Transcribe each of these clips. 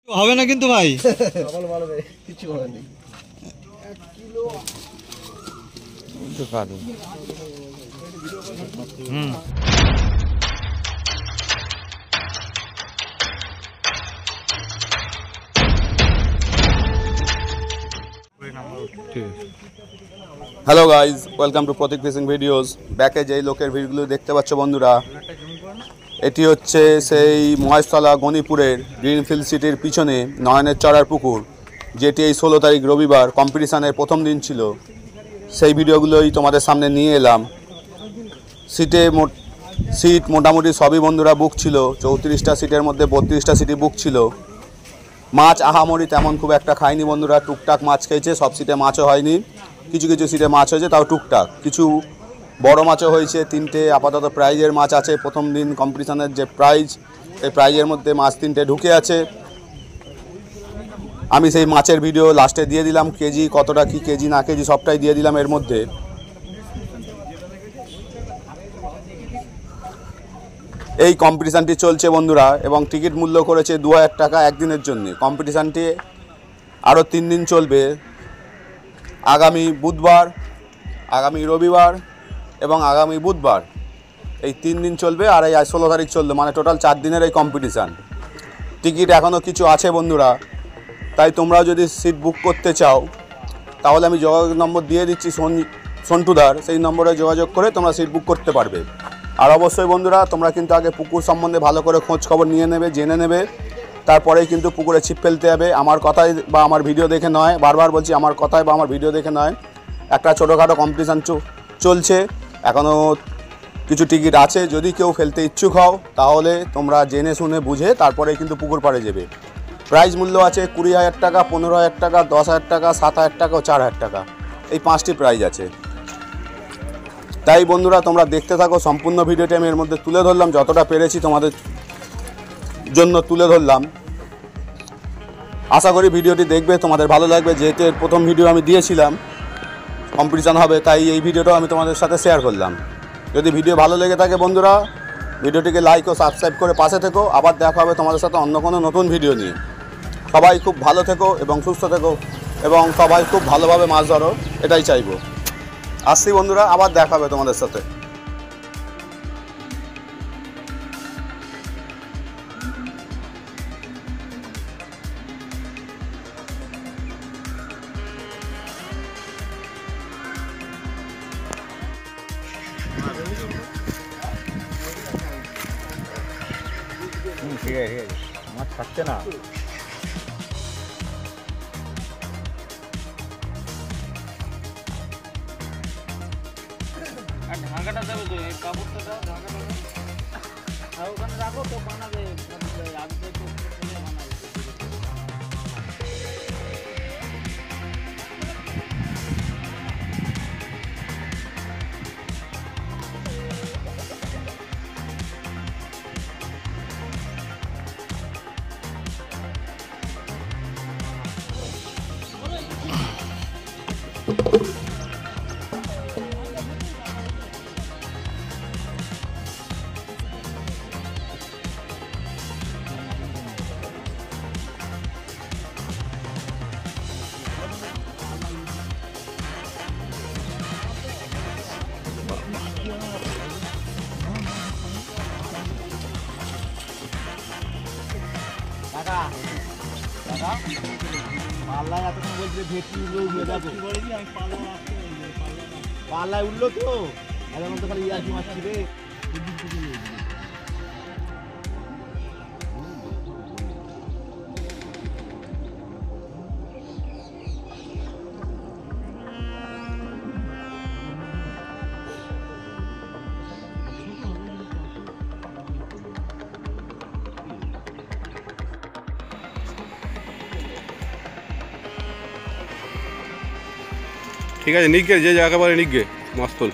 হবে না কিন্তু ভাই কিছু হয়নি। Hello guys, welcome to Prateek fishing videos. ব্যাকে যেই লোকের ভিড়গুলো দেখতে পাচ্ছ বন্ধুরা, এটি হচ্ছে সেই মহেশতলা গণিপুরের গ্রিনফিল্ড সিটির পিছনে নয়নের চড়ার পুকুর, যেটি এই 16 তারিখ রবিবার কম্পিটিশানের প্রথম দিন ছিল। সেই ভিডিওগুলোই তোমাদের সামনে নিয়ে এলাম। সিট মোটামুটি সবই বন্ধুরা বুক ছিল। 34টা সিটের মধ্যে 32টা সিটই বুক ছিল। মাছ আহামরি তেমন খুব একটা খায়নি বন্ধুরা, টুকটাক মাছ খেয়েছে। সব সিটে মাছও হয়নি, কিছু কিছু সিটে মাছ হয়েছে, তাও টুকটাক। কিছু বড় মাছও হয়েছে। 3টে আপাতত প্রাইজের মাছ আছে। প্রথম দিন কম্পিটিশানের যে প্রাইজ, সেই প্রাইজের মধ্যে মাছ 3টে ঢুকে আছে। আমি সেই মাছের ভিডিও লাস্টে দিয়ে দিলাম, কেজি কতটা কি কেজি না কেজি সবটাই দিয়ে দিলাম এর মধ্যে। এই কম্পিটিশানটি চলছে বন্ধুরা, এবং টিকিট মূল্য করেছে 2000 টাকা একদিনের জন্য। কম্পিটিশানটি আরও 3 দিন চলবে, আগামী বুধবার, আগামী রবিবার এবং আগামী বুধবার। এই 3 দিন চলবে, আর এই 16 তারিখ চলবে, মানে টোটাল 4 দিনের এই কম্পিটিশান। টিকিট এখনও কিছু আছে বন্ধুরা, তাই তোমরাও যদি সিট বুক করতে চাও তাহলে আমি যোগাযোগ নম্বর দিয়ে দিচ্ছি সন্টুদার, সেই নম্বরে যোগাযোগ করে তোমরা সিট বুক করতে পারবে। আর অবশ্যই বন্ধুরা, তোমরা কিন্তু আগে পুকুর সম্বন্ধে ভালো করে খোঁজ খবর নিয়ে নেবে, জেনে নেবে, তারপরেই কিন্তু পুকুরে ছিপ ফেলতে হবে। আমার কথায় বা আমার ভিডিও দেখে নয়, বারবার বলছি, আমার কথায় বা আমার ভিডিও দেখে নয়। একটা ছোটোখাটো কম্পিটিশান চলছে, এখনও কিছু টিকিট আছে। যদি কেউ ফেলতে ইচ্ছুক হও তাহলে তোমরা জেনে শুনে বুঝে তারপরেই কিন্তু পুকুর পাড়ে যাবে। প্রাইজ মূল্য আছে 20,000 টাকা, 15,000 টাকা, 10,000 টাকা, 7,000 টাকা ও 4,000 টাকা। এই 5টি প্রাইজ আছে। তাই বন্ধুরা, তোমরা দেখতে থাকো। সম্পূর্ণ ভিডিওটি আমি এর মধ্যে তুলে ধরলাম, যতটা পেরেছি তোমাদের জন্য তুলে ধরলাম। আশা করি ভিডিওটি দেখবে, তোমাদের ভালো লাগবে। যেহেতু এর প্রথম ভিডিও আমি দিয়েছিলাম, কম্পিটিশান হবে, তাই এই ভিডিওটাও আমি তোমাদের সাথে শেয়ার করলাম। যদি ভিডিও ভালো লেগে থাকে বন্ধুরা, ভিডিওটিকে লাইক ও সাবস্ক্রাইব করে পাশে থেকো। আবার দেখা হবে তোমাদের সাথে অন্য কোনো নতুন ভিডিও নিয়ে। সবাই খুব ভালো থেকো এবং সুস্থ থেকো, এবং সবাই খুব ভালোভাবে মাছ ধরো, এটাই চাইবো। আসছি বন্ধুরা, আবার দেখা হবে তোমাদের সাথে। ঠিক আছে, মাছ থাকছে না। আর ঢাকাটা দেবে তো, এই কাপড়টা দাও, ঢাকাটা দাও, আর ওখানে রাখো তো, বানাবে আজকে তো বানাবে। দাদা দাদা পাল্লায় এতক্ষণ বলছে ভেটকি উঠলো, উঠলো, দেখো পাল্লায় উঠলো তো, এখন তো খালি ইয়ার্কি মারছি রে। ঠিক আছে, নিগে যে জায়গা বলে নিগে মাস্তল।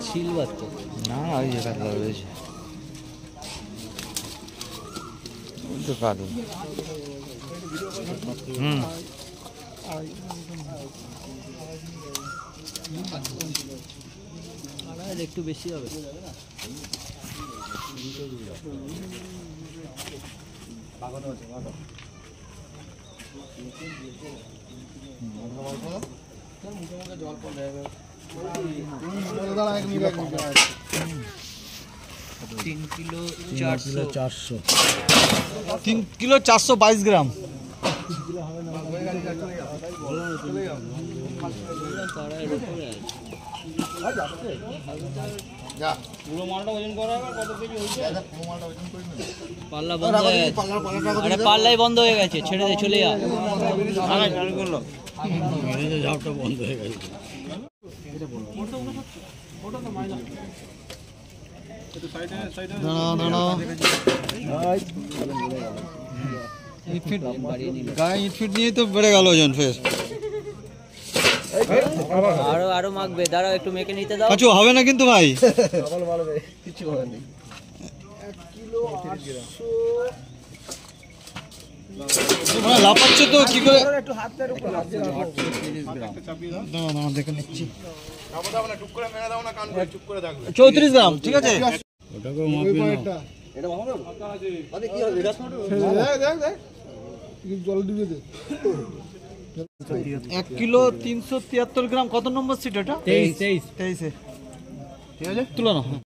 সিলভার তো না, ওই যে কাতলা রয়েছে তো কালো। একটু বেশি হবে। তিন কিলো 422 গ্রাম। পুরো মালটা ওজন করা হবে, কত কেজি হয়েছে? পাল্লা বন্ধ হয়ে গেছে। আরে পাল্লাই বন্ধ হয়ে গেছে, ছেড়ে দে, চলে যা। ঝাপটা বন্ধ হয়ে গেছে। ইট নিয়ে তো বেড়ে গেল ওজন ফের। আরো মাখবে, দাঁড়াও একটু মেখে নিতে দাও। কিছু হবে না কিন্তু ভাই, কিছু করার নেই। লাফাচ্ছে তো কি করে। একটু হাতের উপর দেখে নিচ্ছি। 34 গ্রাম, ঠিক আছে। জল ডুবে দে। 1 কিলো 373 গ্রাম। কত নম্বর সিট এটা? 23 ঠিক আছে, তুলো না।